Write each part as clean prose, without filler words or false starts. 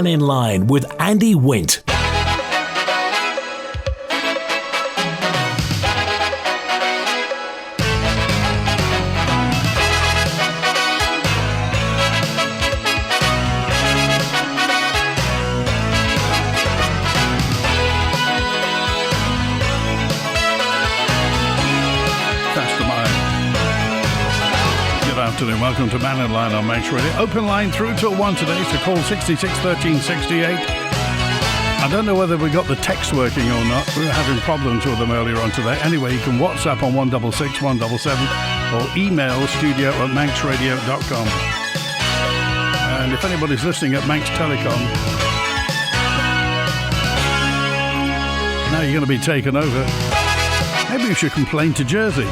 Mannin Line with Andy Wint. Welcome to Mannin Line on Manx Radio. Open line through till 1 today, so call 66 13 68. I don't know whether we got the text working or not. We were having problems with them earlier on today. Anyway, you can WhatsApp on 166 177 or email studio@manxradio.com. And if anybody's listening at Manx Telecom, now you're going to be taken over. Maybe you should complain to Jersey.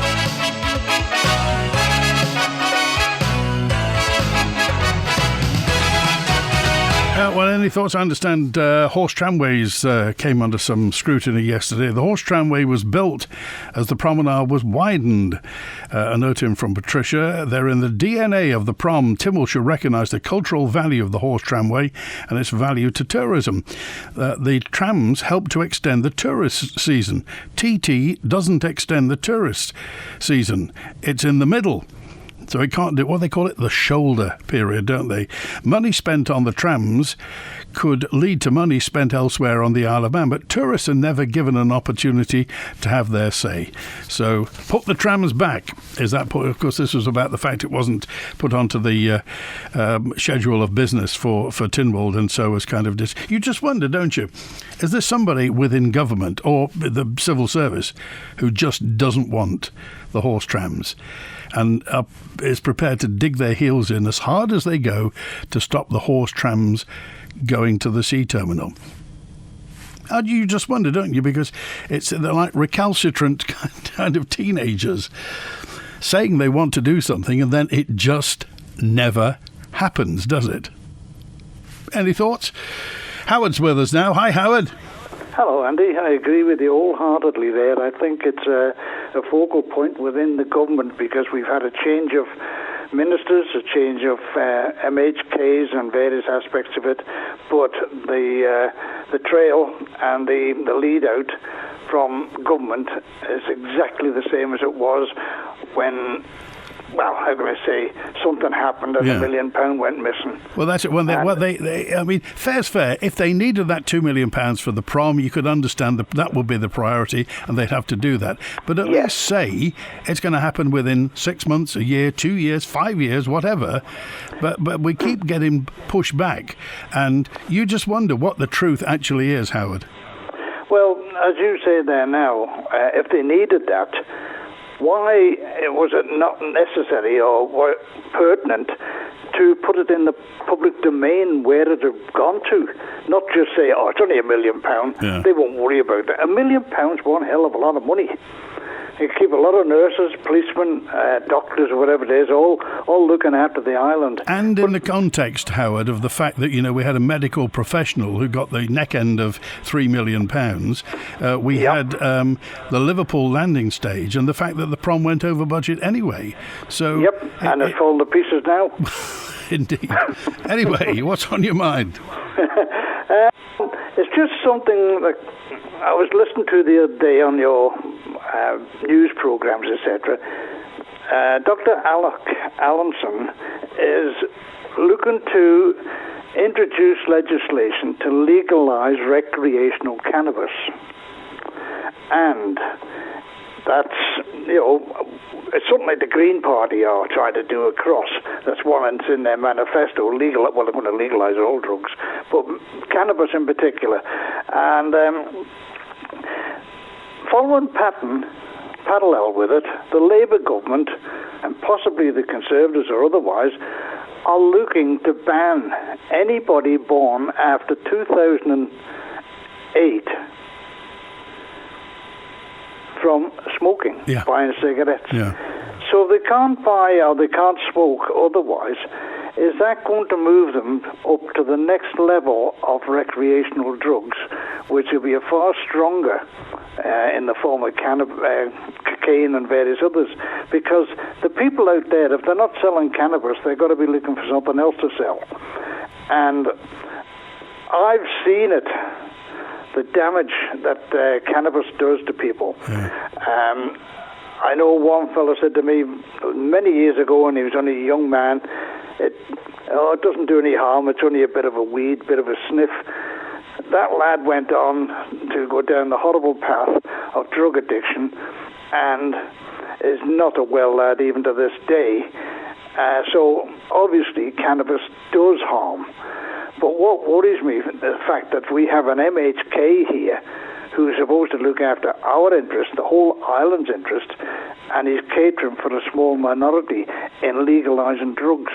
Well, any thoughts? I understand horse tramways came under some scrutiny yesterday. The horse tramway was built as the promenade was widened. A note in from Patricia. They're in the DNA of the prom. Tynwald should recognise the cultural value of the horse tramway and its value to tourism. The trams help to extend the tourist season. TT doesn't extend the tourist season. It's in the middle. So it can't do, they call it the shoulder period, don't they? Money spent on the trams could lead to money spent elsewhere on the Isle of Man, but tourists are never given an opportunity to have their say. So put the trams back. Is that put? Of course, this was about the fact it wasn't put onto the schedule of business for Tynwald, and so was kind of you just wonder, don't you? Is there somebody within government or the civil service who just doesn't want the horse trams and is prepared to dig their heels in as hard as they go to stop the horse trams going to the sea terminal? And you just wonder, don't you? Because they're like recalcitrant kind of teenagers saying they want to do something and then it just never happens, does it? Any thoughts? Howard's with us now. Hi, Howard. Hello, Andy. I agree with you wholeheartedly there. I think it's a focal point within the government because we've had a change of ministers, a change of MHKs and various aspects of it, but the trail and the lead out from government is exactly the same as it was when, well, how can I say, something happened and £1 million went missing. Well, that's it. I mean, fair's fair. If they needed that £2 million for the prom, you could understand that would be the priority and they'd have to do that. But at least say it's going to happen within 6 months, a year, 2 years, 5 years, whatever. But we keep getting pushed back. And you just wonder what the truth actually is, Howard. Well, as you say there now, if they needed that, why was it not necessary or pertinent to put it in the public domain where it had gone to? Not just say, it's only £1 million. Yeah. They won't worry about it. £1 million is one hell of a lot of money. You keep a lot of nurses, policemen, doctors, or whatever it is, all looking after the island. And in the context, Howard, of the fact that, we had a medical professional who got the neck end of £3 million. We had the Liverpool landing stage and the fact that the prom went over budget anyway. So and it's fallen to pieces now. Indeed. Anyway, what's on your mind? It's just something that I was listening to the other day on your news programs, etc. Dr. Allinson is looking to introduce legislation to legalise recreational cannabis. And that's, it's something like the Green Party are trying to do across. That's one that's in their manifesto. They're going to legalise all drugs, but cannabis in particular. And following parallel with it, the Labour government, and possibly the Conservatives or otherwise, are looking to ban anybody born after 2008 from smoking, buying cigarettes. Yeah. So they can't buy or they can't smoke otherwise. Is that going to move them up to the next level of recreational drugs, which will be a far stronger in the form of cocaine and various others? Because the people out there, if they're not selling cannabis, they've got to be looking for something else to sell. And I've seen it, the damage that cannabis does to people. Yeah. I know one fellow said to me many years ago, when he was only a young man, it doesn't do any harm, it's only a bit of a weed, bit of a sniff. That lad went on to go down the horrible path of drug addiction and is not a well lad even to this day. So obviously cannabis does harm. But what worries me is the fact that we have an MHK here who's supposed to look after our interest, the whole island's interest, and he's catering for a small minority in legalising drugs.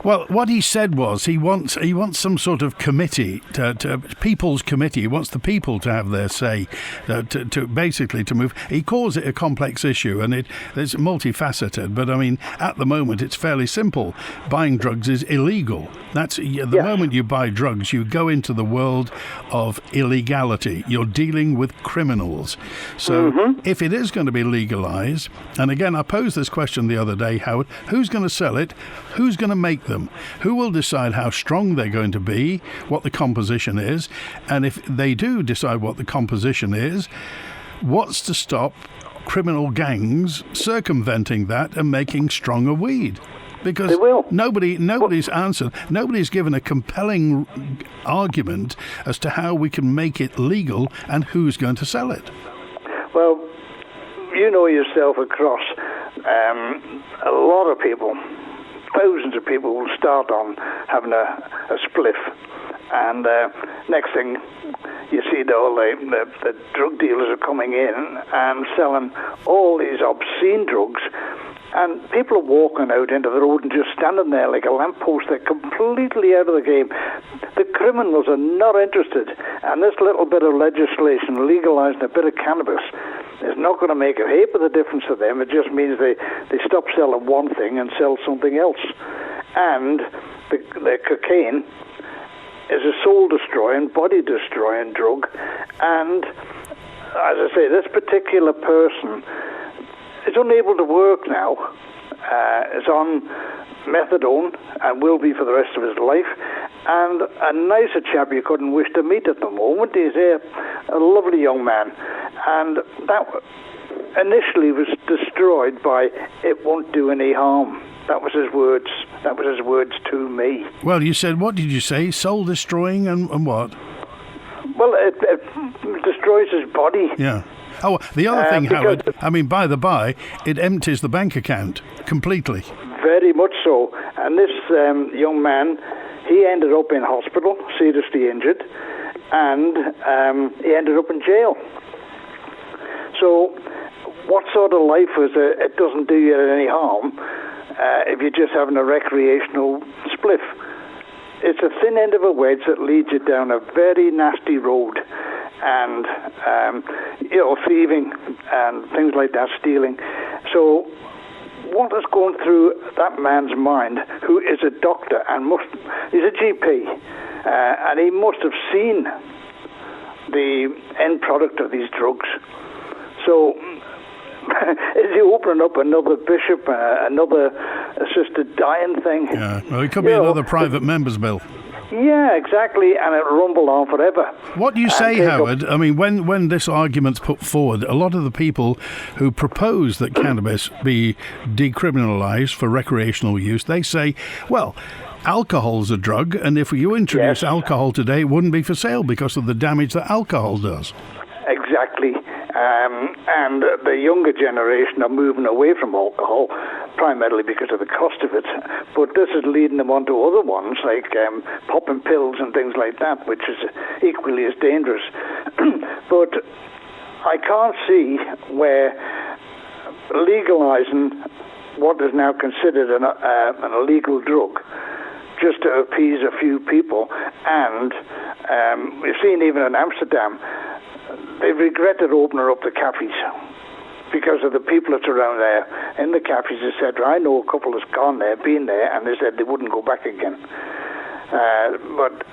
Well, what he said was he wants some sort of committee, to people's committee. He wants the people to have their say, to basically to move. He calls it a complex issue, and it's multifaceted. But I mean, at the moment, it's fairly simple. Buying drugs is illegal. That's the moment you buy drugs, you go into the world of illegality. You're dealing with criminals. So if it is going to be legalised, and again, I posed this question the other day, Howard, who's going to sell it? Who's going to make them? Who will decide how strong they're going to be, what the composition is, and if they do decide what the composition is, what's to stop criminal gangs circumventing that and making stronger weed? Because nobody's answered, nobody's given a compelling argument as to how we can make it legal and who's going to sell it. Well, you know yourself across a lot of people, thousands of people will start on having a spliff, and next thing you see the drug dealers are coming in and selling all these obscene drugs, and people are walking out into the road and just standing there like a lamppost. They're completely out of the game. The criminals are not interested, and this little bit of legislation legalising a bit of cannabis is not going to make a heap of the difference to them. It just means they stop selling one thing and sell something else. And the cocaine is a soul-destroying, body-destroying drug. And, as I say, this particular person is unable to work now. Is on methadone and will be for the rest of his life. And a nicer chap you couldn't wish to meet at the moment. He's a lovely young man. And that initially was destroyed by "it won't do any harm." That was his words. That was his words to me. Well, you said, what did you say? Soul destroying and what? Well, it destroys his body. Yeah. Oh, the other thing, Howard, I mean, by the by, it empties the bank account completely. Very much so. And this young man, he ended up in hospital, seriously injured, and he ended up in jail. So what sort of life is it? It doesn't do you any harm if you're just having a recreational spliff. It's a thin end of a wedge that leads you down a very nasty road. And, thieving and things like that, stealing. So what is going through that man's mind, who is a doctor and he's a GP, and he must have seen the end product of these drugs. So is he opening up another bishop, another assisted dying thing? Yeah, well, it could be another private member's bill. Yeah, exactly, and it'll rumble on forever. What do you say, Howard? I mean, when this argument's put forward, a lot of the people who propose that cannabis be decriminalised for recreational use, they say, well, alcohol's a drug, and if you introduce alcohol today, it wouldn't be for sale because of the damage that alcohol does. Exactly. And the younger generation are moving away from alcohol, primarily because of the cost of it. But this is leading them on to other ones, like popping pills and things like that, which is equally as dangerous. But I can't see where legalising what is now considered an illegal drug just to appease a few people. And we've seen even in Amsterdam, they've regretted opening up the cafes because of the people that's around there in the cafes, etc. I know a couple that's gone there, been there, and they said they wouldn't go back again. But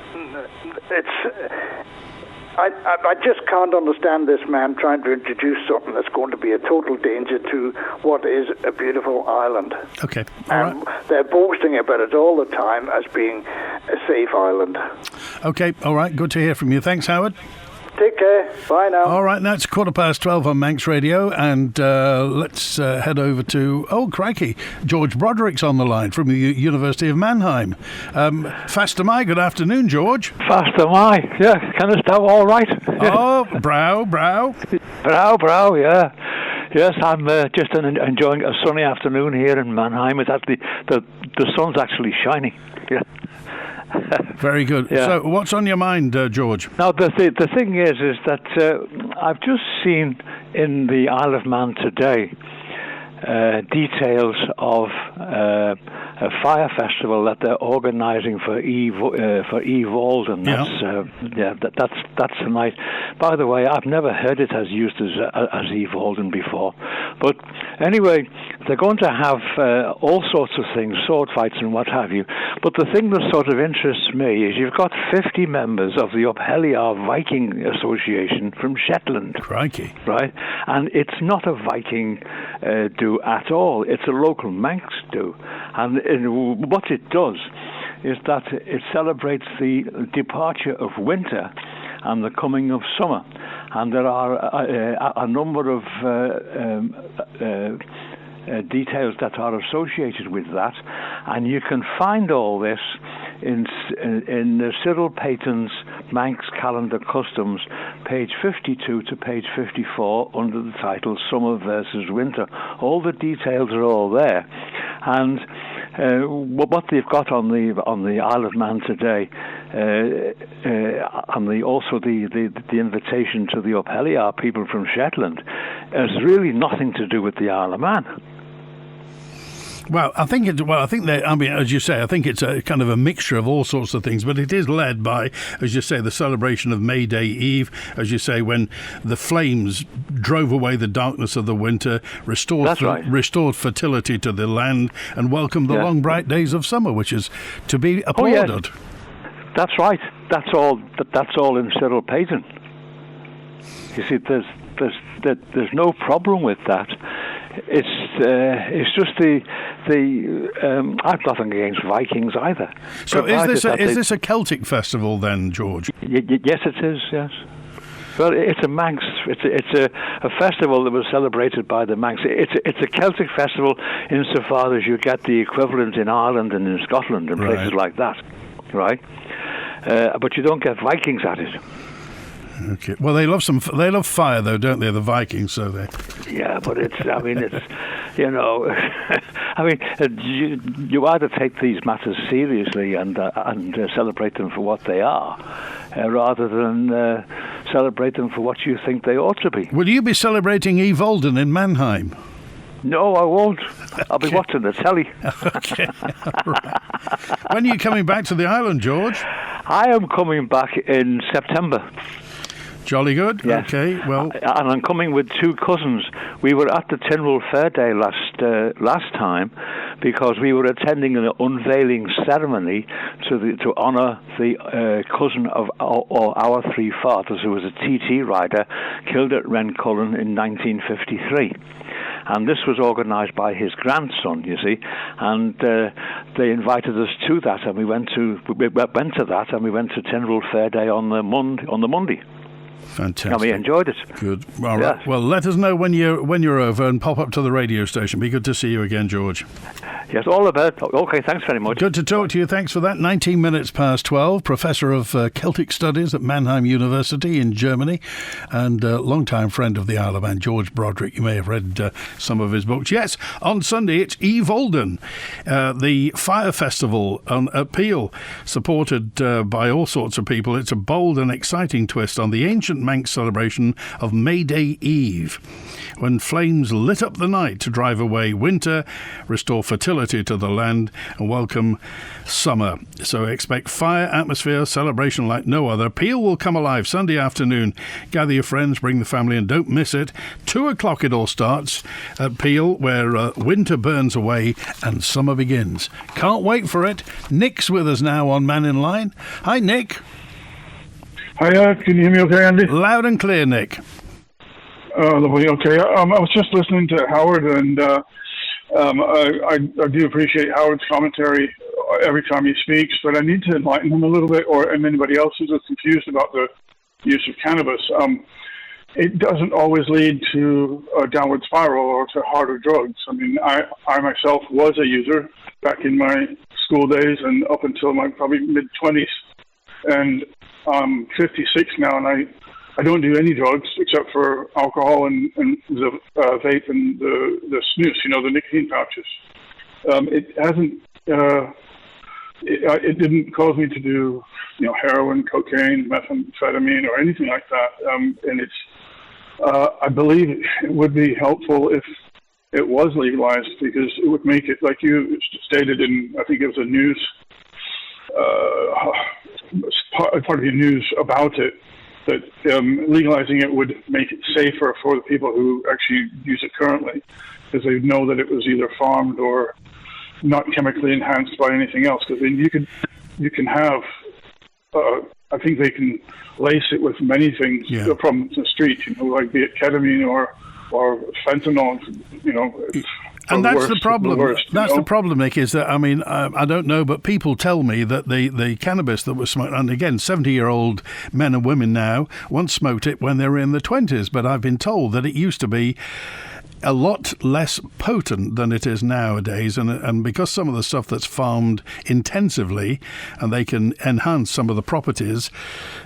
I just can't understand this man trying to introduce something that's going to be a total danger to what is a beautiful island. Okay, all right. They're boasting about it all the time as being a safe island. Okay, all right, good to hear from you. Thanks, Howard. Take care. Bye now. All right, that's 12:15 on Manx Radio, and let's head over to, crikey, George Broderick's on the line from the University of Mannheim. Fast am I? Good afternoon, George. Fast am I? Yeah, can I start all right? Oh, brow. Brow, yeah. Yes, I'm just enjoying a sunny afternoon here in Mannheim. It's actually, the sun's actually shining. Yeah. Very good. Yeah. So, what's on your mind, George? Now, the thing is that I've just seen in the Isle of Man today details of a fire festival that they're organising for Oie Voaldyn. That's tonight. By the way, I've never heard it as used as Oie Voaldyn before. But anyway, they're going to have all sorts of things, sword fights and what have you. But the thing that sort of interests me is you've got 50 members of the Oie Viking Association from Shetland. Crikey. Right? And it's not a Viking do at all. It's a local Manx do. And what it does is that it celebrates the departure of winter and the coming of summer. And there are a number of details that are associated with that. And you can find all this in Cyril Payton's Manx Calendar Customs, page 52 to page 54, under the title Summer versus Winter. All the details are all there. And what they've got on the Isle of Man today, and also the invitation to the Oie people from Shetland, has really nothing to do with the Isle of Man. Well, I think as you say, I think it's a kind of a mixture of all sorts of things, but it is led by, as you say, the celebration of May Day Eve, as you say, when the flames drove away the darkness of the winter, restored fertility to the land, and welcomed the long bright days of summer, which is to be applauded. Oh, yes. That's right. That's all in Cyril Payton. You see, there's no problem with that. It's just I've nothing against Vikings either. So is this a Celtic festival then, George? Yes, it is. Yes. Well, it's a Manx. It's a festival that was celebrated by the Manx. It's a Celtic festival insofar as you get the equivalent in Ireland and in Scotland and places like that, right? But you don't get Vikings at it. Okay. Well, they love fire though, don't they? The Vikings, so they. Yeah, but you either take these matters seriously and celebrate them for what they are, rather than celebrate them for what you think they ought to be. Will you be celebrating Oie Voaldyn in Mannheim? No, I won't. I'll be watching the telly. Okay. Right. When are you coming back to the island, George? I am coming back in September. Jolly good. Yes. Okay. Well, and I'm coming with two cousins. We were at the Tynwald Fair Day last time because we were attending an unveiling ceremony to honour the cousin of our three fathers, who was a TT rider killed at Rencullen in 1953. And this was organised by his grandson, you see, and they invited us to that, and we went to that, and we went to Tynwald Fair Day on the Monday. Fantastic. And we enjoyed it. Good. All right. Yes. Well, let us know when you're over and pop up to the radio station. Be good to see you again, George. Yes, all about. Okay, thanks very much. Good to talk to you. Thanks for that. 19 minutes past 12. Professor of Celtic Studies at Mannheim University in Germany, and long-time friend of the Isle of Man, George Broderick. You may have read some of his books. Yes, on Sunday it's Oie Voaldyn, the fire festival at Peel, supported by all sorts of people. It's a bold and exciting twist on the ancient Manx celebration of May Day Eve, when flames lit up the night to drive away winter, restore fertility to the land, and welcome summer. So expect fire, atmosphere, celebration like no other. Peel will come alive Sunday afternoon. Gather your friends, bring the family, and don't miss it. 2:00 it all starts at Peel, where winter burns away and summer begins. Can't wait for it. Nick's with us now on Mannin Line. Hi, Nick. Hiya, can you hear me okay, Andy? Loud and clear, Nick. Lovely, okay. I was just listening to Howard, and I do appreciate Howard's commentary every time he speaks, but I need to enlighten him a little bit, and anybody else who's confused about the use of cannabis. It doesn't always lead to a downward spiral or to harder drugs. I mean, I myself was a user back in my school days and up until my probably mid-20s. And I'm 56 now, and I don't do any drugs except for alcohol and the vape and the snus, the nicotine pouches. It hasn't. It didn't cause me to do, heroin, cocaine, methamphetamine, or anything like that. And it's. I believe it would be helpful if it was legalized, because it would make it, like you stated in, I think it was a news, part of your news about it, that legalizing it would make it safer for the people who actually use it currently, because they know that it was either farmed or not chemically enhanced by anything else. Because you can have, I think they can lace it with many things from the street, like be it ketamine or fentanyl, And that's the problem. The problem, Nick, is that, I don't know, but people tell me that the cannabis that was smoked, and again, 70-year-old men and women now once smoked it when they were in their 20s, but I've been told that it used to be a lot less potent than it is nowadays, and because some of the stuff that's farmed intensively and they can enhance some of the properties,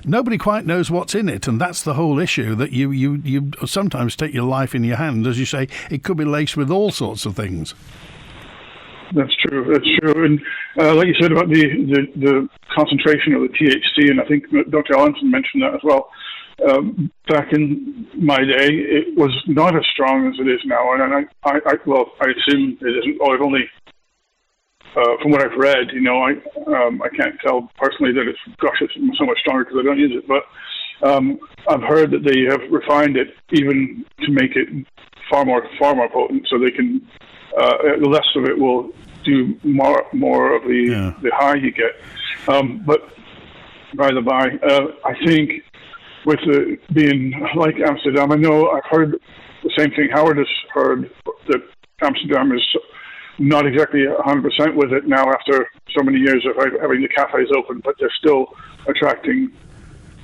nobody quite knows what's in it, and that's the whole issue, that you sometimes take your life in your hand. As you say, it could be laced with all sorts of things. That's true. And like you said about the concentration of the THC, and I think Dr. Allinson mentioned that as well. Back in my day, it was not as strong as it is now, and I assume it isn't. I've only, from what I've read, I can't tell personally that it's so much stronger because I don't use it, but I've heard that they have refined it even to make it far more potent, so they can the less of it will do more of the high you get. But by the by, I think, with it being like Amsterdam, I know I've heard the same thing Howard has heard, that Amsterdam is not exactly 100% with it now after so many years of having the cafes open, but they're still attracting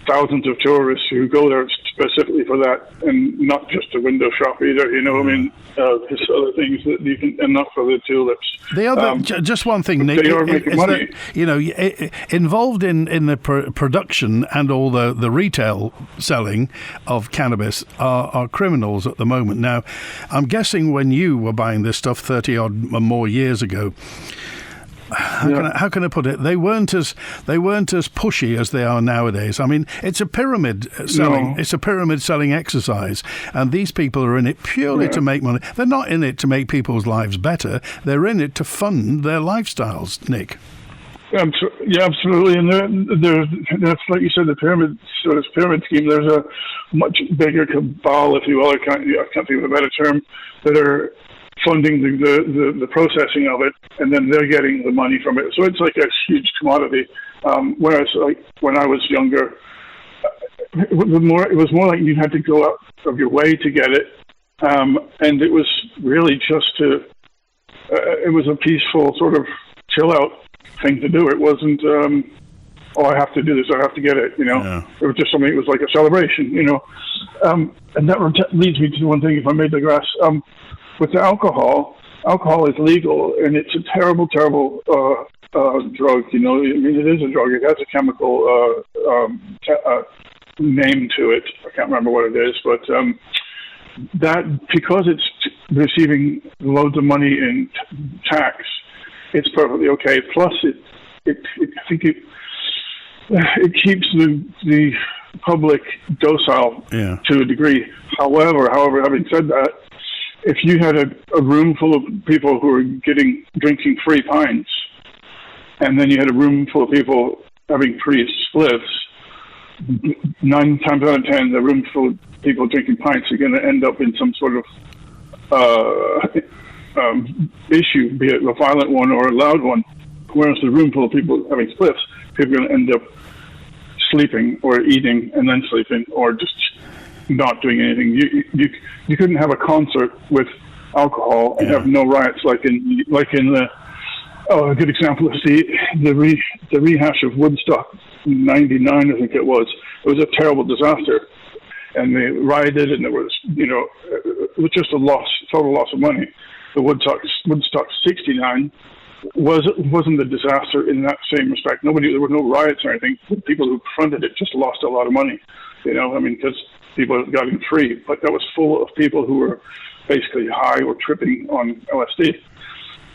thousands of tourists who go there specifically for that, and not just a window shop either. There's other things that you can, and not for the tulips. The other, just one thing, Nick, they are making money. That, involved in the production and all the retail selling of cannabis are criminals at the moment. Now, I'm guessing when you were buying this stuff 30 odd or more years ago, how can I put it? They weren't as pushy as they are nowadays. I mean, it's a pyramid selling. No. It's a pyramid selling exercise, and these people are in it purely to make money. They're not in it to make people's lives better. They're in it to fund their lifestyles, Nick. Yeah, absolutely. And that's like you said, the pyramid scheme. There's a much bigger cabal, if you will. I can't think of a better term, that are funding the processing of it, and then they're getting the money from it. So it's like a huge commodity. Whereas, like when I was younger, it was more like you had to go out of your way to get it, and it was really just it was a peaceful sort of chill out thing to do. It wasn't, I have to do this, I have to get it. It was just something. It was like a celebration. And that leads me to one thing, if I may digress. With the alcohol is legal, and it's a terrible, terrible drug. It is a drug. It has a chemical name to it. I can't remember what it is, but that, because it's receiving loads of money in tax, it's perfectly okay. Plus, I think it keeps the public docile to a degree. However, having said that, if you had a room full of people who were drinking free pints, and then you had a room full of people having free spliffs, 9 times out of 10, the room full of people drinking pints are going to end up in some sort of issue, be it a violent one or a loud one. Whereas the room full of people having spliffs, people are going to end up sleeping or eating and then sleeping, or just not doing anything. You couldn't have a concert with alcohol and have no riots like in the Oh, a good example is the rehash of Woodstock in '99, I think it was. It was a terrible disaster, and they rioted, and it was just total loss of money. The Woodstock '69 wasn't a disaster in that same respect. There were no riots or anything. The people who fronted it just lost a lot of money. Because people got in free, but that was full of people who were basically high or tripping on LSD.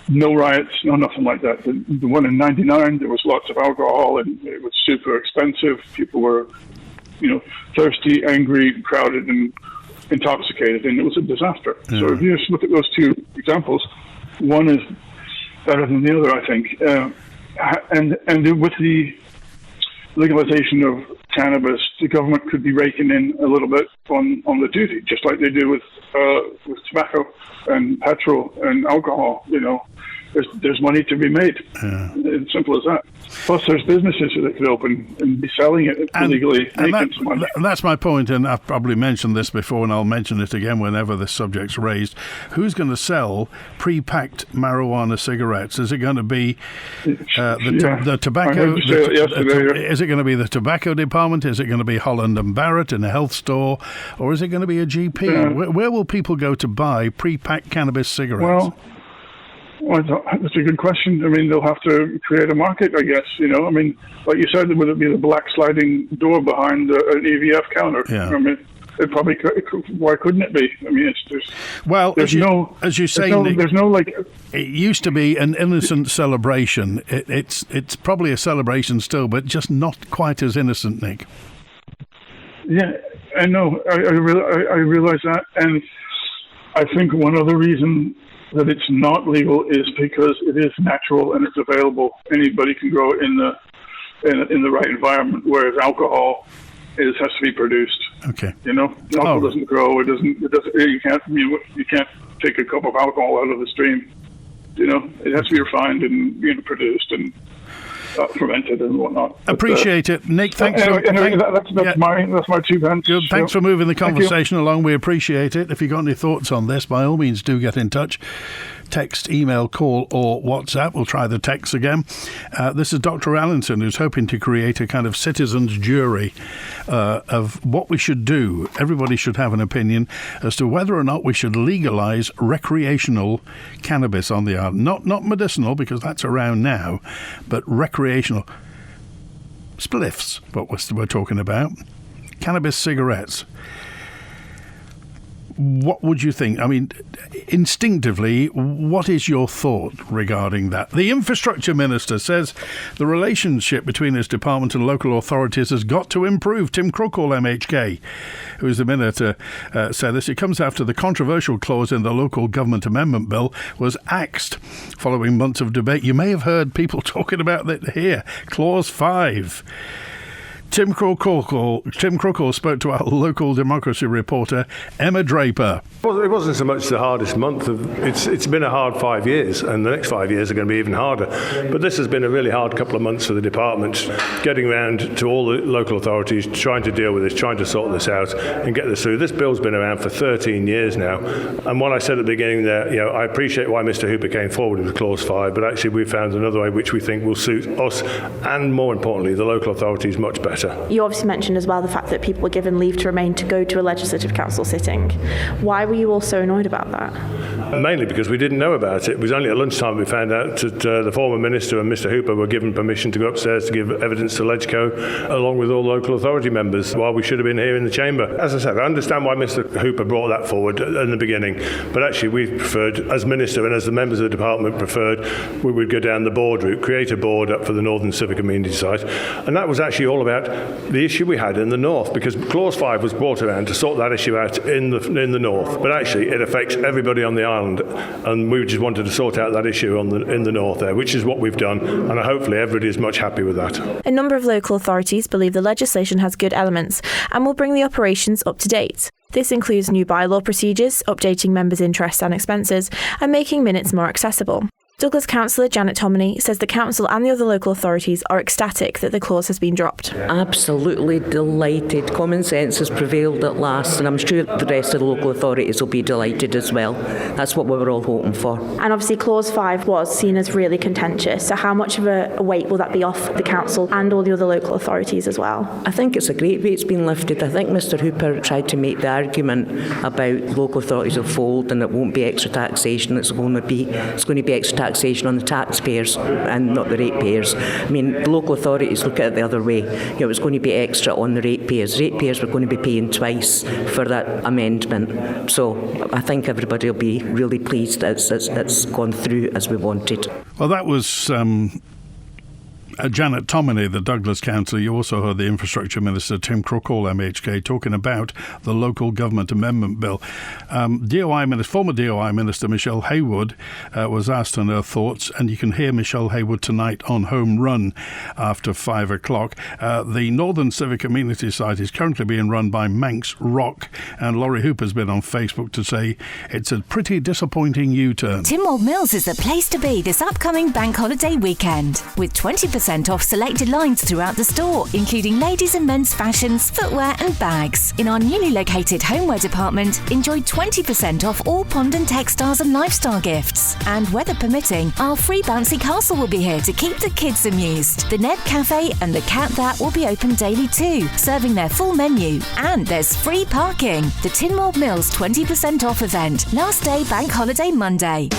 No riots, no nothing like that. The one in '99, there was lots of alcohol, and it was super expensive. People were, thirsty, angry, crowded, and intoxicated, and it was a disaster. Yeah. So if you just look at those two examples, one is better than the other, I think. And with the legalization of cannabis, the government could be raking in a little bit on the duty, just like they do with tobacco and petrol and alcohol. There's money to be made. Yeah. It's simple as that. Plus, there's businesses that could open and be selling it illegally, making some money. That's my point, and I've probably mentioned this before, and I'll mention it again whenever this subject's raised. Who's going to sell pre-packed marijuana cigarettes? Is it going to be the tobacco? Is it going to be the tobacco department? Is it going to be Holland and Barrett in a health store, or is it going to be a GP? Yeah. Where will people go to buy pre-packed cannabis cigarettes? Well, that's a good question. They'll have to create a market, I guess. Like you said, would it be the black sliding door behind an EVF counter? Yeah. It probably could. Why couldn't it be? As you say, Nick, it used to be an innocent celebration. It's probably a celebration still, but just not quite as innocent, Nick. Yeah, I know. I realize that, and I think one other reason that it's not legal is because it is natural and it's available. Anybody can grow it in the right environment, whereas alcohol has to be produced. Okay. Alcohol doesn't grow. It doesn't. You can't take a cup of alcohol out of the stream. It has to be refined and produced and fermented and whatnot. Appreciate it, Nick. Thanks. That's my 2 pence. Good. Thanks for moving the conversation along. We appreciate it. If you've got any thoughts on this, by all means, do get in touch. Text, email, call, or WhatsApp. We'll try the text again. This is Dr. Allinson, who's hoping to create a kind of citizens' jury of what we should do. Everybody should have an opinion as to whether or not we should legalise recreational cannabis on the island. Not medicinal, because that's around now, but recreational. Spliffs, what we're talking about. Cannabis cigarettes. What would you think? Instinctively, what is your thought regarding that? The Infrastructure Minister says the relationship between his department and local authorities has got to improve. Tim Crookall MHK, who is the Minister, said this. It comes after the controversial clause in the Local Government Amendment Bill was axed following months of debate. You may have heard people talking about it here. Clause 5. Tim Crookall spoke to our local democracy reporter, Emma Draper. Well, it wasn't so much the hardest month. It's been a hard 5 years, and the next 5 years are going to be even harder. But this has been a really hard couple of months for the department, getting around to all the local authorities, trying to deal with this, trying to sort this out and get this through. This bill's been around for 13 years now. And what I said at the beginning there, I appreciate why Mr. Hooper came forward with Clause 5, but actually we've found another way which we think will suit us and, more importantly, the local authorities much better. You obviously mentioned as well the fact that people were given leave to remain to go to a Legislative Council sitting. Why were you all so annoyed about that? Mainly because we didn't know about it. It was only at lunchtime we found out that the former Minister and Mr. Hooper were given permission to go upstairs to give evidence to Legco, along with all local authority members, while we should have been here in the chamber. As I said, I understand why Mr. Hooper brought that forward in the beginning, but actually we preferred, as Minister and as the members of the department preferred, we would go down the board route, create a board up for the Northern Civic Amenity Site, and that was actually all about the issue we had in the north, because Clause 5 was brought around to sort that issue out in the north, but actually it affects everybody on the island, and we just wanted to sort out that issue in the north there, which is what we've done, and hopefully everybody is much happy with that. A number of local authorities believe the legislation has good elements and will bring the operations up to date. This includes new bylaw procedures, updating members' interests and expenses, and making minutes more accessible. Douglas councillor Janet Tominey says the council and the other local authorities are ecstatic that the clause has been dropped. Absolutely delighted. Common sense has prevailed at last, and I'm sure the rest of the local authorities will be delighted as well. That's what we were all hoping for. And obviously clause 5 was seen as really contentious, so how much of a weight will that be off the council and all the other local authorities as well? I think it's a great weight's been lifted. I think Mr Hooper tried to make the argument about local authorities will fold and it won't be extra taxation. It's going to be extra taxation on the taxpayers and not the ratepayers. I mean, the local authorities look at it the other way. It's going to be extra on the ratepayers. Ratepayers were going to be paying twice for that amendment. So I think everybody will be really pleased that it's gone through as we wanted. Well, that was Janet Tominey, the Douglas councillor. You also heard the Infrastructure Minister, Tim Crookall, MHK, talking about the Local Government Amendment Bill. Former DOI Minister Michelle Haywood was asked on her thoughts, and you can hear Michelle Haywood tonight on Home Run after 5 o'clock. The Northern Civic Community site is currently being run by Manx Rock, and Laurie Hooper's been on Facebook to say it's a pretty disappointing U-turn. Tynwald Mills is the place to be this upcoming bank holiday weekend, with 20% off selected lines throughout the store, including ladies' and men's fashions, footwear and bags. In our newly located homeware department, enjoy 20% off all pond and textiles and lifestyle gifts. And weather permitting, our free bouncy castle will be here to keep the kids amused. The Ned Cafe and the Cat That will be open daily too, serving their full menu. And there's free parking. The Tynwald Mills 20% off event, last day bank holiday Monday.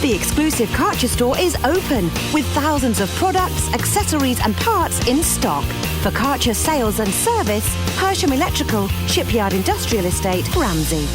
The exclusive Karcher store is open with thousands of products, accessories and parts in stock. For Karcher sales and service, Hersham Electrical, Shipyard Industrial Estate, Ramsey.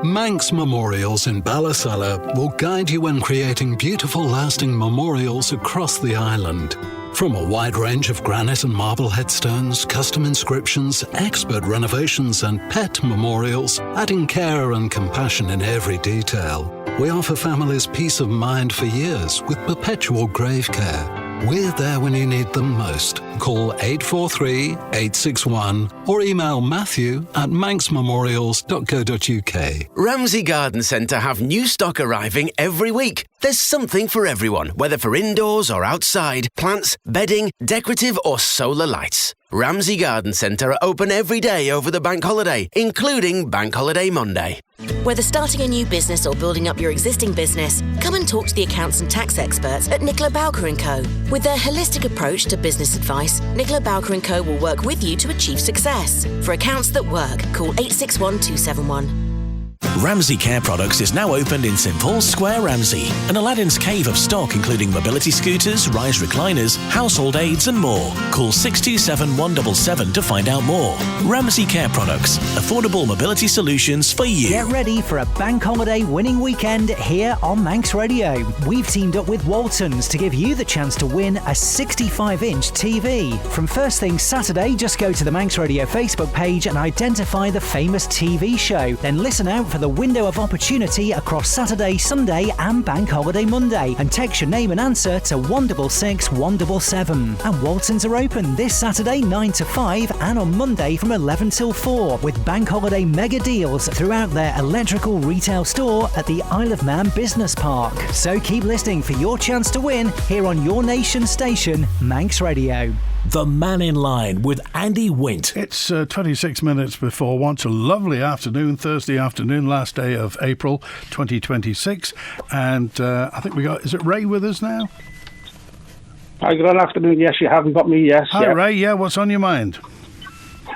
Manx Memorials in Ballasalla will guide you in creating beautiful lasting memorials across the island. From a wide range of granite and marble headstones, custom inscriptions, expert renovations and pet memorials, adding care and compassion in every detail. We offer families peace of mind for years with perpetual grave care. We're there when you need them most. Call 843-861 or email matthew@manxmemorials.co.uk. Ramsey Garden Centre have new stock arriving every week. There's something for everyone, whether for indoors or outside, plants, bedding, decorative or solar lights. Ramsey Garden Centre are open every day over the bank holiday, including Bank Holiday Monday. Whether starting a new business or building up your existing business, come and talk to the accounts and tax experts at Nicola Bowker & Co. With their holistic approach to business advice, Nicola Bowker & Co. will work with you to achieve success. For accounts that work, call 861 271. Ramsey Care Products is now opened in St Paul's Square, Ramsey. An Aladdin's cave of stock including mobility scooters, rise recliners, household aids and more. Call 627 177 to find out more. Ramsey Care Products. Affordable mobility solutions for you. Get ready for a bank holiday winning weekend here on Manx Radio. We've teamed up with Waltons to give you the chance to win a 65-inch TV. From first thing Saturday, just go to the Manx Radio Facebook page and identify the famous TV show. Then listen out for the window of opportunity across Saturday, Sunday and Bank Holiday Monday and text your name and answer to 166 177. And Waltons are open this Saturday 9 to 5 and on Monday from 11 till 4 with Bank Holiday mega deals throughout their electrical retail store at the Isle of Man Business Park. So keep listening for your chance to win here on your nation station, Manx Radio. The Mannin Line with Andy Wint. It's 26 minutes before 1. It's a lovely afternoon, Thursday afternoon, last day of April 2026. And I think we got, is it Ray with us now? Hi, good afternoon. Yes, you haven't got me, yes. Hi, Ray. Yeah, what's on your mind?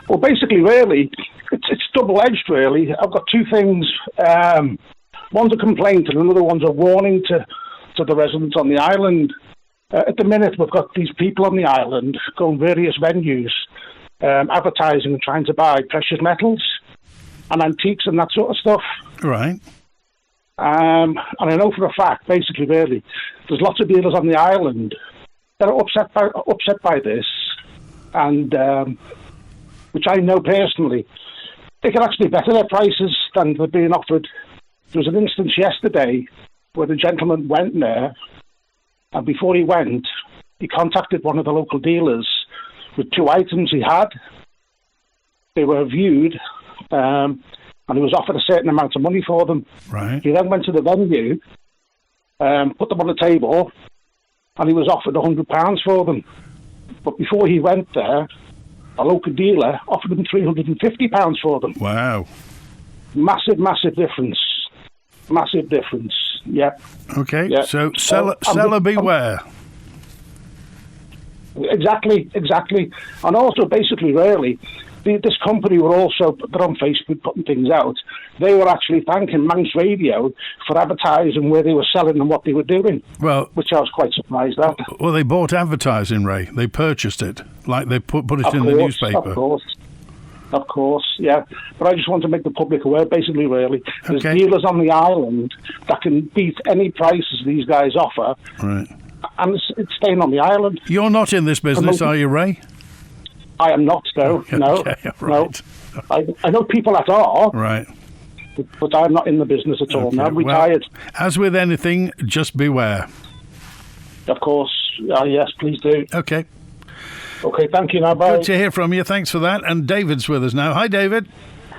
Well, basically, really, it's double-edged, really. I've got two things. One's a complaint and another one's a warning to the residents on the island. At the minute, we've got these people on the island going various venues, advertising and trying to buy precious metals and antiques and that sort of stuff. Right. And I know for a fact, basically, really, there's lots of dealers on the island that are upset by this, and which I know personally, they can actually better their prices than they're being offered. There was an instance yesterday where the gentleman went there, and before he went, he contacted one of the local dealers with two items he had. They were viewed. and he was offered a certain amount of money for them. Right. He then went to the venue, put them on the table, and he was offered £100 for them. But before he went there, a local dealer offered him £350 for them. Wow. Massive difference. Massive difference, yeah. Okay, yeah. So seller beware. Exactly. And also, basically, really, this company were also, they're on Facebook putting things out, they were actually thanking Manx Radio for advertising where they were selling and what they were doing, which I was quite surprised at. Well, they bought advertising, Ray. They purchased it, like they put it in the newspaper. Of course, yeah. But I just want to make the public aware, basically, really. There's dealers on the island that can beat any prices these guys offer. Right. And it's staying on the island. You're not in this business, are you, Ray? I am not, no. Okay, right. No. I know people that are. Right. But I'm not in the business at all. Now I'm retired. Well, as with anything, just beware. Of course. Yes, please do. Okay. Okay, thank you now, bye. Good to hear from you. Thanks for that. And David's with us now. Hi, David.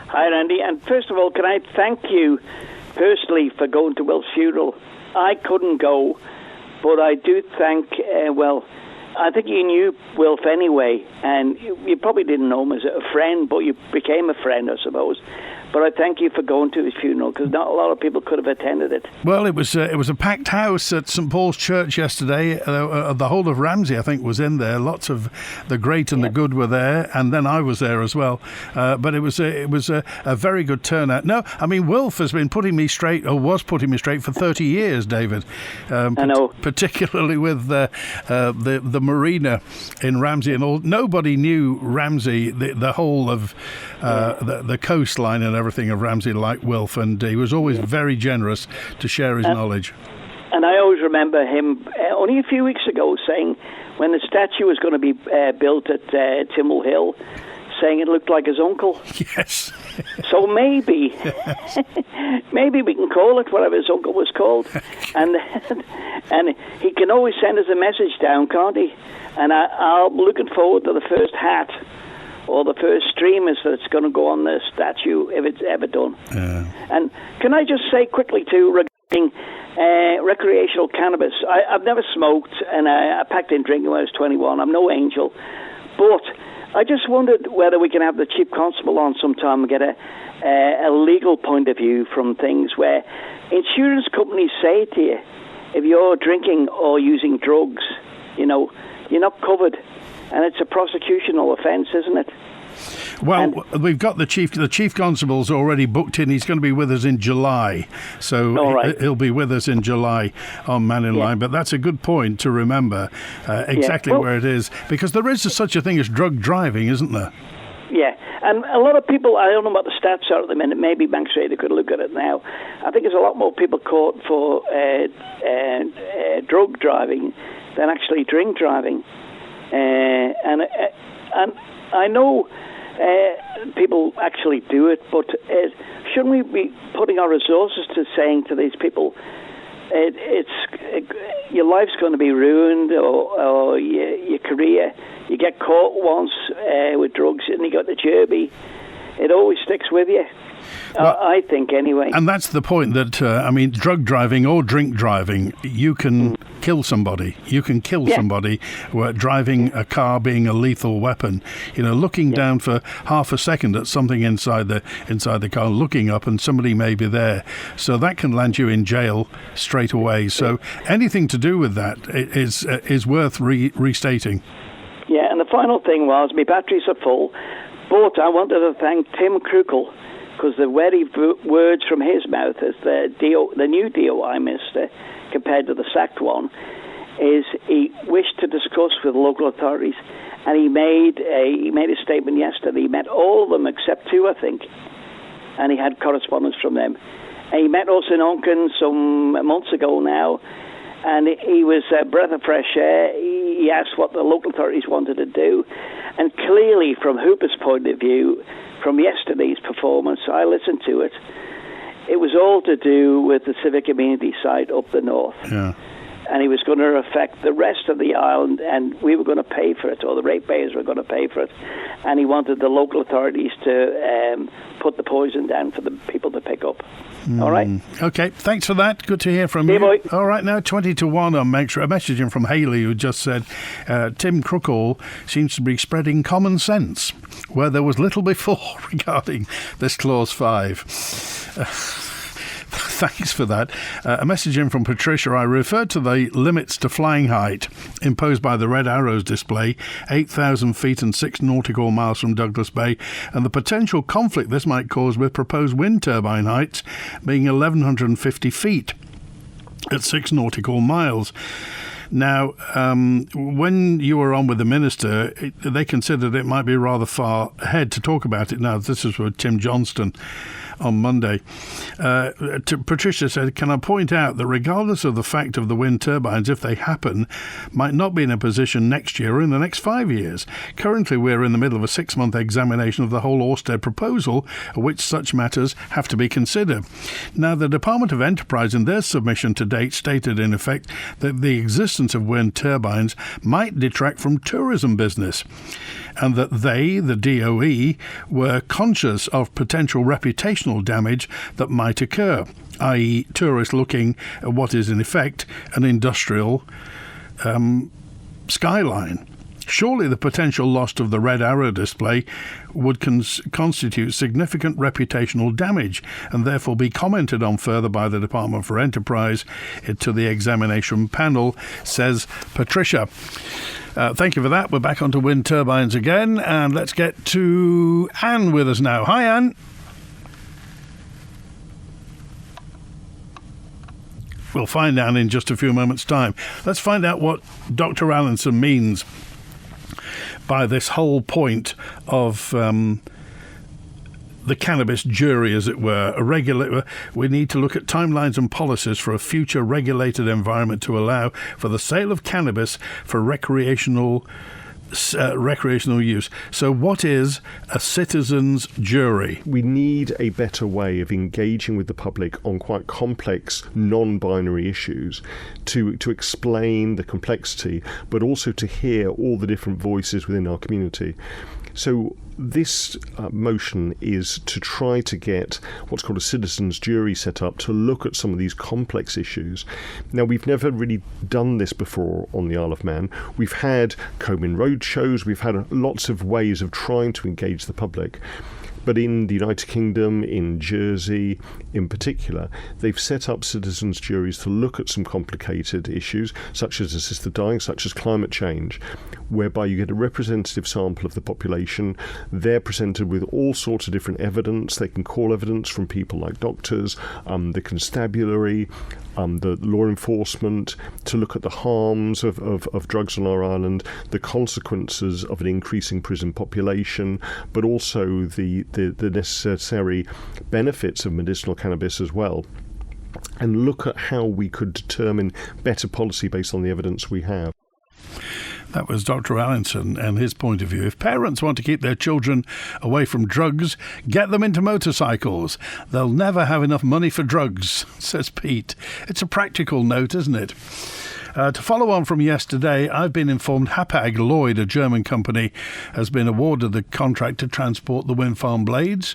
Hi, Randy. And first of all, can I thank you personally for going to Will's funeral? I couldn't go, but I do thank, I think you knew Wilf anyway, and you probably didn't know him as a friend, but you became a friend, I suppose. But I thank you for going to his funeral, because not a lot of people could have attended it. Well, it was a packed house at St Paul's Church yesterday. The whole of Ramsey, I think, was in there. Lots of the great and the good were there, and then I was there as well. But it was a very good turnout. No, I mean, Wilf has been putting me straight, or was putting me straight for 30 years, David. I know. Particularly with the marina in Ramsey and all. Nobody knew Ramsey, the whole of the coastline and everything of Ramsey like Wilf, and he was always very generous to share his knowledge. And I always remember him only a few weeks ago saying, when the statue was going to be built at Timble Hill, saying it looked like his uncle. Yes. So maybe we can call it whatever his uncle was called, and he can always send us a message down, can't he? And I'm looking forward to the first hat or the first streamers that's going to go on the statue if it's ever done. And can I just say quickly too, regarding recreational cannabis, I've never smoked, and I packed in drinking when I was 21. I'm no angel, but I just wondered whether we can have the Chief Constable on sometime and get a legal point of view from things where insurance companies say to you, if you're drinking or using drugs, you're not covered. And it's a prosecutional offence, isn't it? Well, we've got the chief constable's already booked in. He's going to be with us in July, so he'll be with us in July on Mannin Line. But that's a good point to remember exactly where it is, because there is such a thing as drug driving, isn't there? Yeah, and a lot of people, I don't know what the stats are at the minute, maybe Manx Radio could look at it now. I think there's a lot more people caught for drug driving than actually drink driving. And I know people actually do it, but shouldn't we be putting our resources to saying to these people, your life's going to be ruined, or your career, you get caught once with drugs and you got the jerby, it always sticks with you. Well, I think anyway. And that's the point that, drug driving or drink driving, you can kill somebody. You can kill somebody driving a car being a lethal weapon. Looking down for half a second at something inside the car, looking up and somebody may be there. So that can land you in jail straight away. So anything to do with that is worth restating. Yeah, and the final thing was, my batteries are full, but I wanted to thank Tim Krukle, because the very words from his mouth as the new DOI minister compared to the sacked one is he wished to discuss with local authorities, and he made a statement yesterday. He met all of them except two, I think, and he had correspondence from them. And he met us in Onken some months ago now, and he was a breath of fresh air. He asked what the local authorities wanted to do, and clearly from Hooper's point of view, from yesterday's performance, I listened to it. It was all to do with the civic amenity side up the north. Yeah. and he was going to affect the rest of the island, and we were going to pay for it, or the ratepayers were going to pay for it, and he wanted the local authorities to put the poison down for the people to pick up. All right. Okay, thanks for that. Good to hear from you. Boy. All right, now 20-1 on Manx. A message in from Haley, who just said, Tim Crookall seems to be spreading common sense where there was little before regarding this Clause 5. Thanks for that. A message in from Patricia. I referred to the limits to flying height imposed by the Red Arrows display, 8,000 feet and 6 nautical miles from Douglas Bay, and the potential conflict this might cause with proposed wind turbine heights being 1,150 feet at 6 nautical miles. Now, when you were on with the Minister, they considered it might be rather far ahead to talk about it now. This is with Tim Johnston on Monday. Patricia said, can I point out that regardless of the fact of the wind turbines, if they happen, might not be in a position next year or in the next 5 years. Currently, we're in the middle of a 6-month examination of the whole Ørsted proposal, of which such matters have to be considered. Now, the Department of Enterprise in their submission to date stated, in effect, that the existence of wind turbines might detract from tourism business, and that they, the DOE, were conscious of potential reputational damage that might occur, i.e. tourists looking at what is in effect an industrial skyline. Surely the potential loss of the Red Arrow display would constitute significant reputational damage and therefore be commented on further by the Department for Enterprise to the examination panel, says Patricia. Thank you for that. We're back onto wind turbines again, and let's get to Anne with us now. Hi, Anne. We'll find Anne in just a few moments' time. Let's find out what Dr. Allinson means by this whole point of the cannabis jury, as it were. We need to look at timelines and policies for a future regulated environment to allow for the sale of cannabis for recreational use. So what is a citizen's jury? We need a better way of engaging with the public on quite complex non-binary issues to explain the complexity, but also to hear all the different voices within our community. So this motion is to try to get what's called a citizens' jury set up to look at some of these complex issues. Now, we've never really done this before on the Isle of Man. We've had Comyn Road shows, we've had lots of ways of trying to engage the public. But in the United Kingdom, in Jersey in particular, they've set up citizens' juries to look at some complicated issues, such as assisted dying, such as climate change, whereby you get a representative sample of the population. They're presented with all sorts of different evidence. They can call evidence from people like doctors, the constabulary, the law enforcement, to look at the harms of drugs on our island, the consequences of an increasing prison population, but also the necessary benefits of medicinal cannabis as well, and look at how we could determine better policy based on the evidence we have. That was Dr. Allinson and his point of view. If parents want to keep their children away from drugs, get them into motorcycles. They'll never have enough money for drugs, says Pete. It's a practical note, isn't it? To follow on from yesterday, I've been informed Hapag Lloyd, a German company, has been awarded the contract to transport the wind farm blades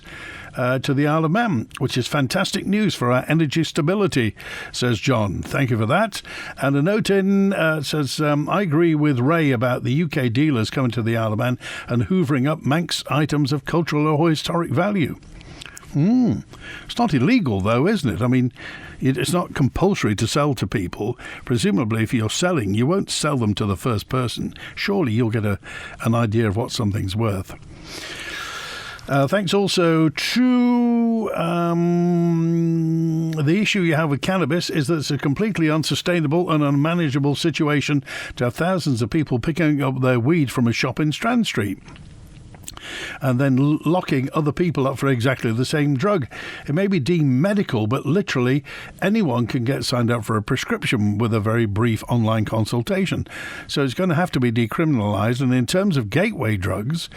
to the Isle of Man, which is fantastic news for our energy stability, says John. Thank you for that. And a note in says, I agree with Ray about the UK dealers coming to the Isle of Man and hoovering up Manx items of cultural or historic value. It's not illegal, though, isn't it? I mean, it's not compulsory to sell to people. Presumably, if you're selling, you won't sell them to the first person. Surely you'll get an idea of what something's worth. Thanks also to the issue you have with cannabis is that it's a completely unsustainable and unmanageable situation to have thousands of people picking up their weed from a shop in Strand Street. and then locking other people up for exactly the same drug. It may be deemed medical, but literally anyone can get signed up for a prescription with a very brief online consultation. So it's going to have to be decriminalised. And in terms of gateway drugs,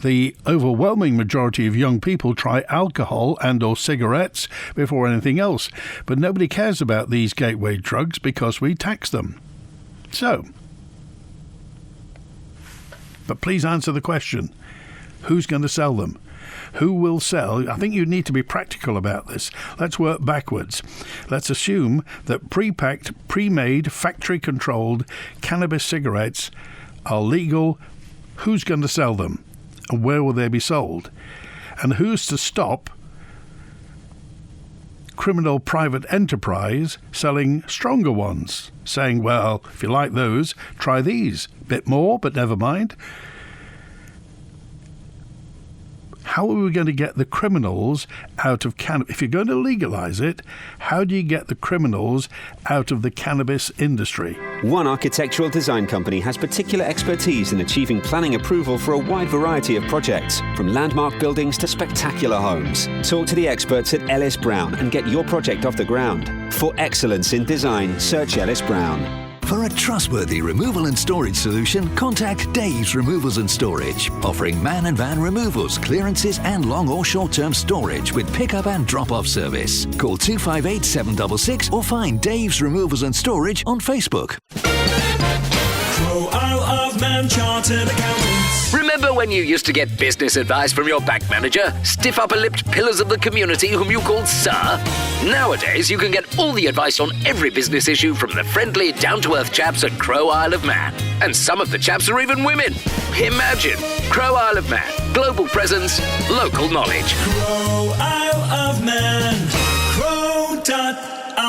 the overwhelming majority of young people try alcohol and or cigarettes before anything else. But nobody cares about these gateway drugs because we tax them. So, but please answer the question. Who's going to sell them? Who will sell? I think you need to be practical about this. Let's work backwards. Let's assume that pre-packed, pre-made, factory-controlled cannabis cigarettes are legal. Who's going to sell them? And where will they be sold? And who's to stop criminal private enterprise selling stronger ones? Saying, well, if you like those, try these. Bit more, but never mind. How are we going to get the criminals out of cannabis? If you're going to legalise it, how do you get the criminals out of the cannabis industry? One architectural design company has particular expertise in achieving planning approval for a wide variety of projects, from landmark buildings to spectacular homes. Talk to the experts at Ellis Brown and get your project off the ground. For excellence in design, search Ellis Brown. For a trustworthy removal and storage solution, contact Dave's Removals and Storage, offering man and van removals, clearances and long or short-term storage with pick-up and drop-off service. Call 258 766 or find Dave's Removals and Storage on Facebook. Crow Isle of Man Chartered Accountants. Remember when you used to get business advice from your bank manager? Stiff upper-lipped pillars of the community whom you called Sir? Nowadays, you can get all the advice on every business issue from the friendly, down-to-earth chaps at Crow Isle of Man. And some of the chaps are even women. Imagine! Crow Isle of Man. Global presence, local knowledge. Crow Isle of Man. Crow.im.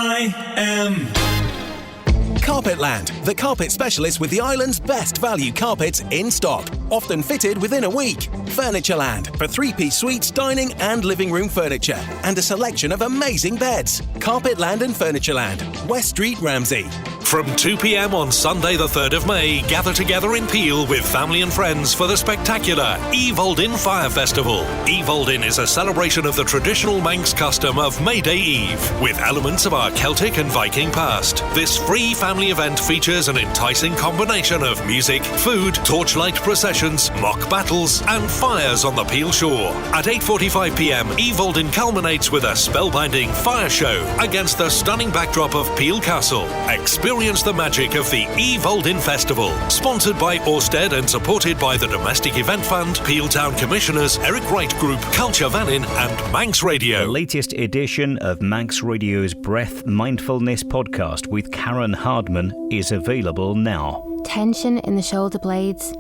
Carpetland, the carpet specialist with the island's best value carpets in stock, often fitted within a week. Furnitureland, for three-piece suites, dining and living room furniture, and a selection of amazing beds. Carpetland and Furnitureland, West Street, Ramsey. From 2 p.m. on Sunday the 3rd of May, gather together in Peel with family and friends for the spectacular Oie Voaldyn Fire Festival. Oie Voaldyn is a celebration of the traditional Manx custom of May Day Eve, with elements of our Celtic and Viking past. This free family event features an enticing combination of music, food, torchlight processions, mock battles and fires on the Peel shore. At 8:45 p.m, Oie Voaldyn culminates with a spellbinding fire show against the stunning backdrop of Peel Castle. Experience the magic of the Oie Voaldyn Festival. Sponsored by Orsted and supported by the Domestic Event Fund, Peel Town Commissioners, Eric Wright Group, Culture Mannin and Manx Radio. The latest edition of Manx Radio's Breath Mindfulness podcast with Karen Hardman is available now. Tension in the shoulder blades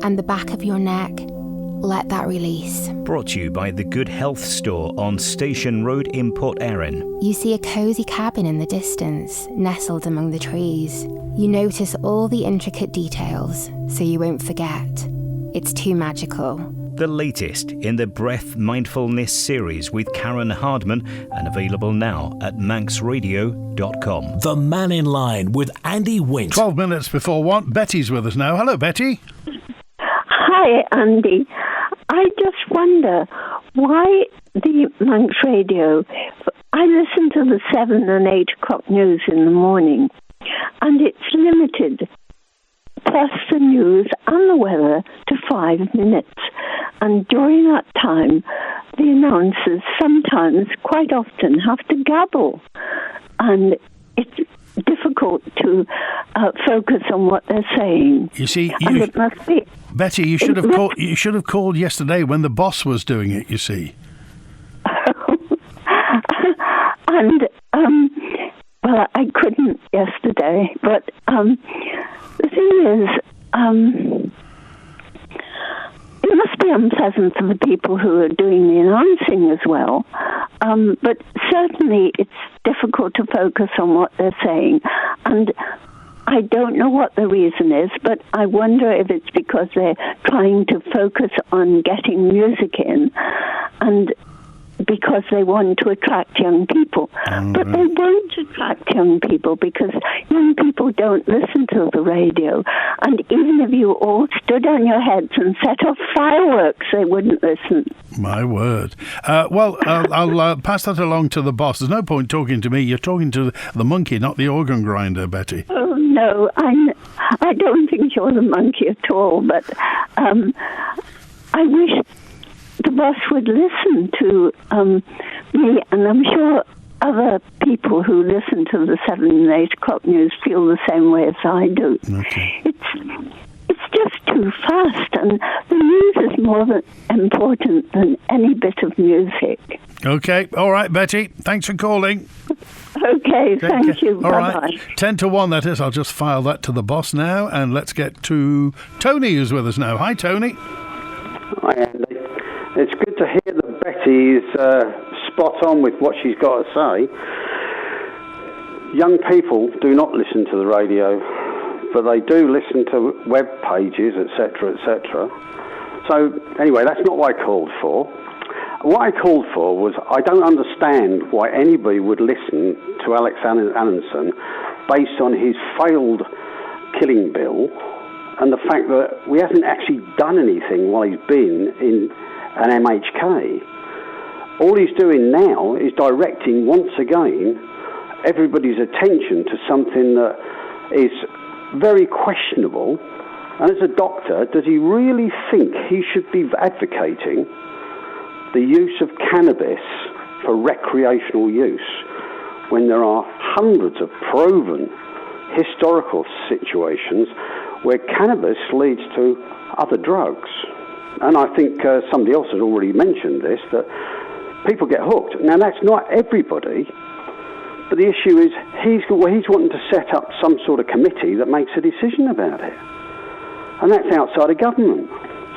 and the back of your neck. Let that release. Brought to you by the Good Health Store on Station Road in Port Erin. You see a cosy cabin in the distance, nestled among the trees. You notice all the intricate details, so you won't forget. It's too magical. The latest in the Breath Mindfulness series with Karen Hardman and available now at manxradio.com. The Mannin Line with Andy Wint. 12 minutes before 1. Betty's with us now. Hello, Betty. Hi, Andy. I just wonder why the Manx Radio, I listen to the 7 and 8 o'clock news in the morning, and it's limited, plus the news and the weather, to 5 minutes. And during that time, the announcers sometimes, quite often, have to gabble. And it's difficult to focus on what they're saying. You see, and it must be... Betty, you should have called yesterday when the boss was doing it, you see. And, well, I couldn't yesterday, but the thing is, it must be unpleasant for the people who are doing the announcing as well. But certainly it's difficult to focus on what they're saying. And I don't know what the reason is, but I wonder if it's because they're trying to focus on getting music in. And because they want to attract young people. But they won't attract young people because young people don't listen to the radio. And even if you all stood on your heads and set off fireworks, they wouldn't listen. My word. I'll pass that along to the boss. There's no point talking to me. You're talking to the monkey, not the organ grinder, Betty. Oh, no. I don't think you're the monkey at all, but I wish the boss would listen to me, and I'm sure other people who listen to the 7 and 8 o'clock news feel the same way as I do. Okay. It's just too fast, and the news is more important than any bit of music. Okay, all right, Betty. Thanks for calling. Okay, thank you. All Bye-bye. right, 10 to 1 that is. I'll just file that to the boss now, and let's get to Tony, who's with us now. Hi, Tony. Hi, Andy. It's good to hear that Betty is spot on with what she's got to say. Young people do not listen to the radio, but they do listen to web pages, etc., etc. So, anyway, that's not what I called for. What I called for was, I don't understand why anybody would listen to Alex Allinson based on his failed killing bill and the fact that he hasn't actually done anything while he's been in an MHK. All he's doing now is directing, once again, everybody's attention to something that is very questionable. And as a doctor, does he really think he should be advocating the use of cannabis for recreational use when there are hundreds of proven historical situations where cannabis leads to other drugs? And I think somebody else has already mentioned this, that people get hooked. Now, that's not everybody, but the issue is he's wanting to set up some sort of committee that makes a decision about it. And that's outside of government.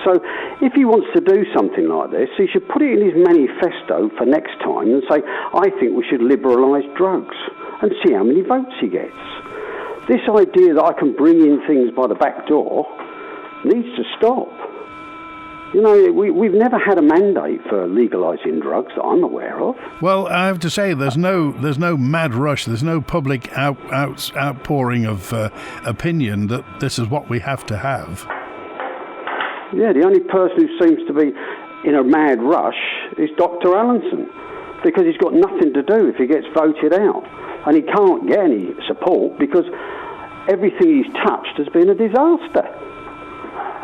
So if he wants to do something like this, he should put it in his manifesto for next time and say, I think we should liberalise drugs, and see how many votes he gets. This idea that I can bring in things by the back door needs to stop. You know, we've never had a mandate for legalising drugs that I'm aware of. Well, I have to say, there's no mad rush. There's no public outpouring of opinion that this is what we have to have. Yeah, the only person who seems to be in a mad rush is Dr Allinson, because he's got nothing to do if he gets voted out. And he can't get any support because everything he's touched has been a disaster.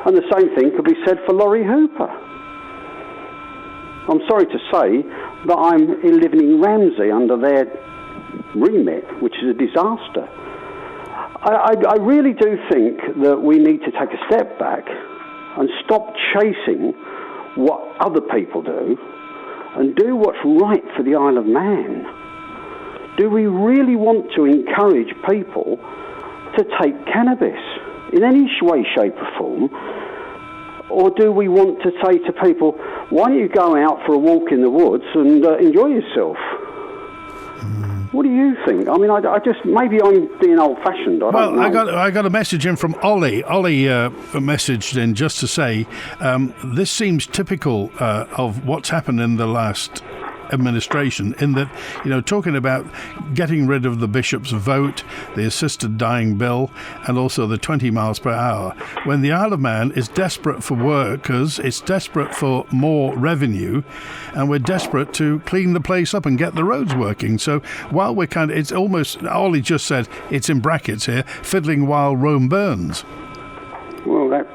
And the same thing could be said for Laurie Hooper. I'm sorry to say that I'm living in Ramsey under their remit, which is a disaster. I really do think that we need to take a step back and stop chasing what other people do and do what's right for the Isle of Man. Do we really want to encourage people to take cannabis in any way, shape or form? Or do we want to say to people, why don't you go out for a walk in the woods and enjoy yourself? What do you think? I mean, I just, maybe I'm being old-fashioned. I don't know. I got a message in from Ollie. Ollie messaged in just to say, this seems typical of what's happened in the last administration, in that, you know, talking about getting rid of the bishop's vote, the assisted dying bill, and also the 20 miles per hour, when the Isle of Man is desperate for workers, it's desperate for more revenue, and we're desperate to clean the place up and get the roads working. So while we're it's almost, Ollie just said, it's in brackets here, fiddling while Rome burns. Well, that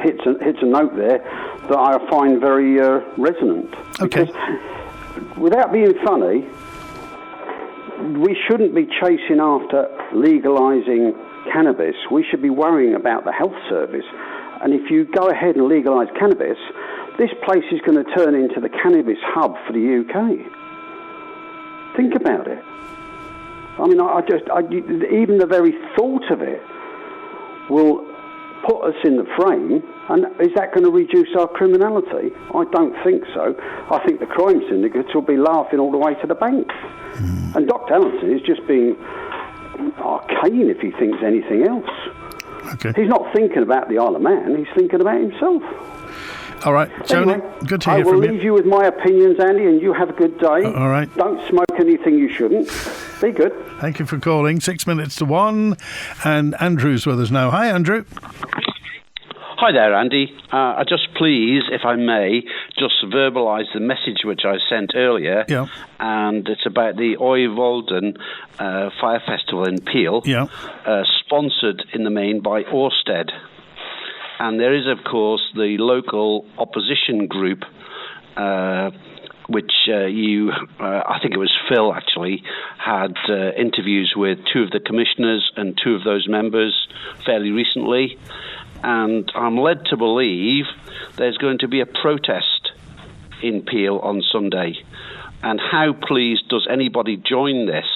hits a note there that I find very resonant. Okay. Because without being funny, we shouldn't be chasing after legalising cannabis. We should be worrying about the health service. And if you go ahead and legalise cannabis, this place is going to turn into the cannabis hub for the UK. Think about it. I mean, even the very thought of it will put us in the frame, and is that going to reduce our criminality? I don't think so. I think the crime syndicates will be laughing all the way to the bank. And Dr Allinson is just being arcane if he thinks anything else. Okay. He's not thinking about the Isle of Man, he's thinking about himself. All right, Tony, Anyway, good to hear from I will you. leave you with my opinions, Andy, and you have a good day. All right. Don't smoke anything you shouldn't. Be good. Thank you for calling. 6 minutes to 1, and Andrew's with us now. Hi, Andrew. Hi there, Andy. I just please, if I may, just verbalise the message which I sent earlier. Yeah. And it's about the Oie Voaldyn Fire Festival in Peel, sponsored in the main by Orsted. And there is, of course, the local opposition group, which I think it was Phil actually, had interviews with 2 of the commissioners and 2 of those members fairly recently. And I'm led to believe there's going to be a protest in Peel on Sunday. And how pleased does anybody join this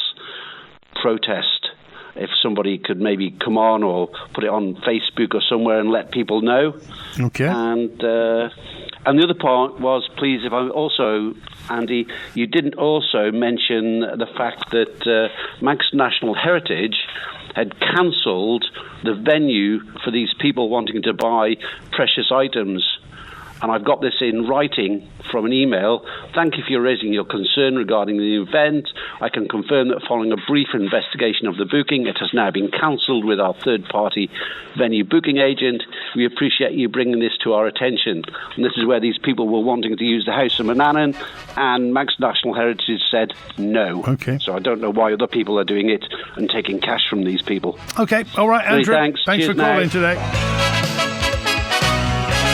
protest? If somebody could maybe come on or put it on Facebook or somewhere and let people know. Okay. And the other part was, please, if I'm also, Andy, you didn't also mention the fact that Manx National Heritage had cancelled the venue for these people wanting to buy precious items. And I've got this in writing from an email. Thank you for raising your concern regarding the event. I can confirm that following a brief investigation of the booking, it has now been cancelled with our third-party venue booking agent. We appreciate you bringing this to our attention. And this is where these people were wanting to use the house of Mannin, and Manx National Heritage said no. Okay. So I don't know why other people are doing it and taking cash from these people. Okay, all right, Andrew. Thanks. Thanks for Cheers calling now. today.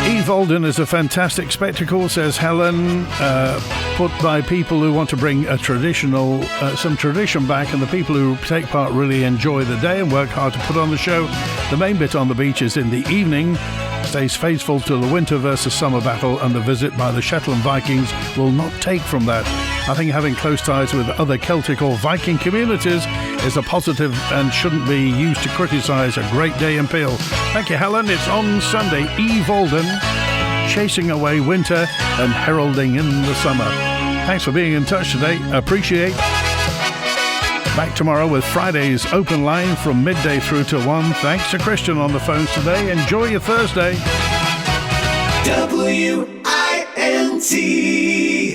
Oie Voaldyn is a fantastic spectacle, says Helen, put by people who want to bring a traditional, some tradition back, and the people who take part really enjoy the day and work hard to put on the show. The main bit on the beach is in the evening, stays faithful to the winter versus summer battle, and the visit by the Shetland Vikings will not take from that. I think having close ties with other Celtic or Viking communities is a positive and shouldn't be used to criticise a great day in Peel. Thank you, Helen. It's on Sunday. Oie Voaldyn, chasing away winter and heralding in the summer. Thanks for being in touch today. Appreciate. Back tomorrow with Friday's open line from midday through to 1. Thanks to Christian on the phones today. Enjoy your Thursday. WINT